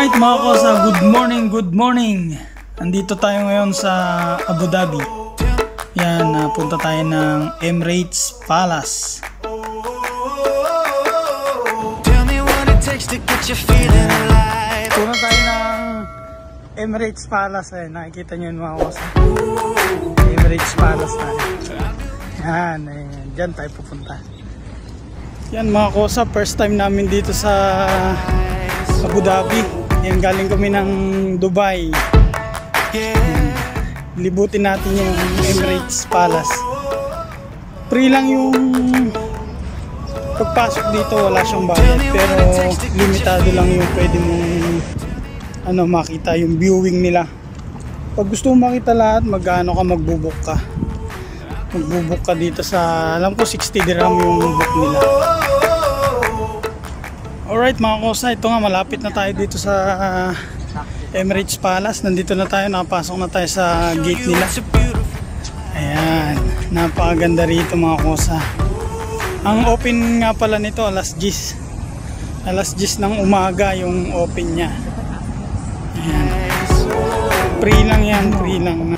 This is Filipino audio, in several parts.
Alright mga kosa, good morning. Andito tayo ngayon sa Abu Dhabi. Yan, punta tayo ng Emirates Palace. Punta tayo ng Emirates Palace. Nakikita nyo yun mga kosa. Emirates Palace tayo. Yan, dyan tayo pupunta. Yan mga kosa, first time namin dito sa Abu Dhabi. Yan, galing kami ng Dubai. Libutin natin yung Emirates Palace. Free lang yung pagpasok dito, wala siyang bayad, pero limitado lang yung pwede mong makita yung viewing nila. Pag gusto mong makita lahat, magbubuk ka dito sa, alam ko 60 dirham yung book nila. Alright mga kosa, ito nga, malapit na tayo dito sa Emirates Palace. Nandito na tayo, nakapasok na tayo sa gate nila. Ayan, napakaganda rito mga kosa. Ang open nga pala nito alas 10 ng umaga yung open nya. Ayan, free lang yan, free lang.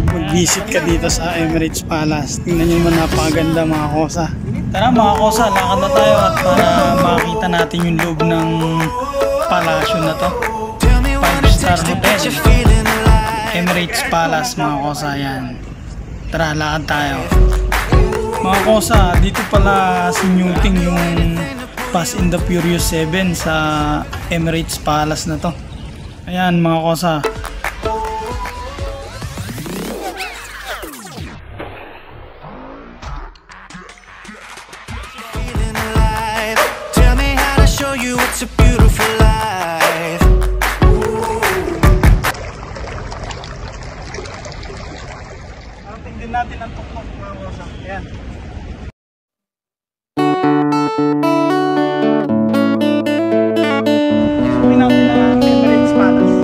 Mag-visit ka dito sa Emirates Palace. Tingnan nyo naman, napakaganda mga kosa. Tara mga kosa, lakad na tayo at para makita natin yung loob ng palasyo na to. 5-star hotel, Emirates Palace mga kosa. Yan, tara lakad tayo mga kosa. Dito pala sinuting yung Fast and the Furious 7 sa Emirates Palace na to. Ayan mga kosa. It's a beautiful life. Tingnan natin ang tuktok mga kosa. Ayan. Tingnan natin ang Emirates Palace.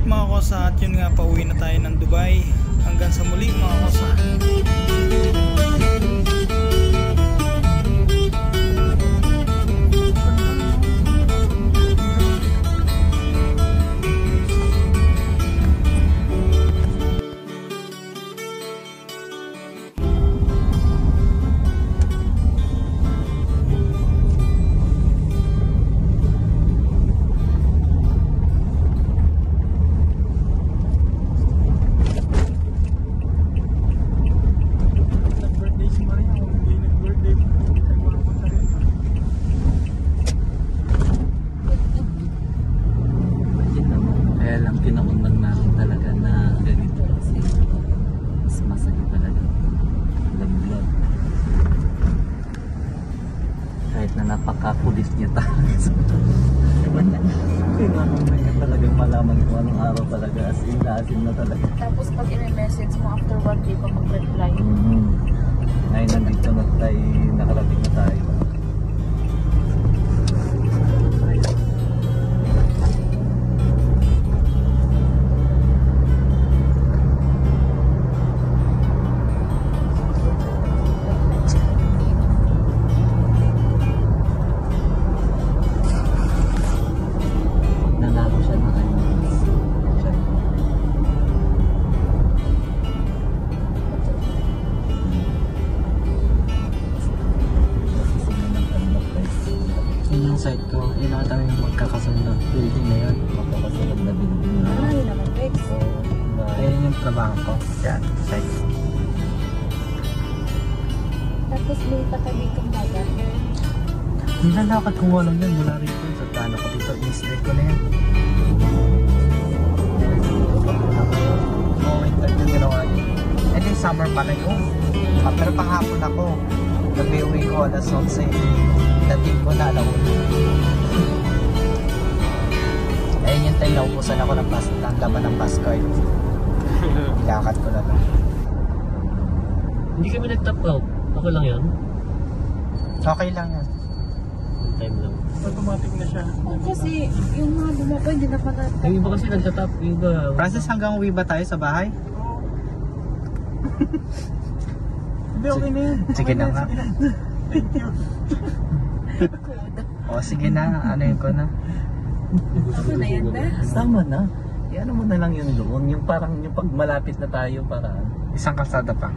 Mga kosa, at yun nga, pauwi na tayo ng Dubai. Hanggang sa muli mga kosa. Na napaka-pulis niya talaga. Kailangan na niya talagang malaman kung anong araw talaga, as in na talaga. Tapos pag i-message mo after 1 day pa mag-reply. Ngayon nandito na tayo, nakarating na tayo. Site ko, inakita yung magkakasunod building na yun. Magkakasunod na building na. Ano yun naman, Rex? Ayun yung trabaho ko. Yan, site ko. Tapos may tabi kang bagat. Nilalakad ko nga lang yan, wala rin ko sa plano ko dito. Mislead ko na yan. Oo, winter yung ginawa niya. Eh di summer pala yun. Pero panghapon ako. Gabi-uwi ko alas 11. Dating ko na alaw. Ayun yung time naubusan ako ng laman ng pass card. Ilakad ko na lang. Hindi kami nag-top out. Ako lang yan. Okay lang yan. One time lang. Automatic na siya. Kasi yung mga bumaba, hindi na pala. Yung iba kasi nagtatap. Yung iba. Francis, hanggang uwi ba tayo sa bahay? Hindi, okay na yan. Sige na nga. Thank you. O sige na, ano yun ko na. Ako na yan ba? Tama na. Iyan mo na lang yung doon. Yung parang yung pag malapit na tayo para Isang kalsada pa.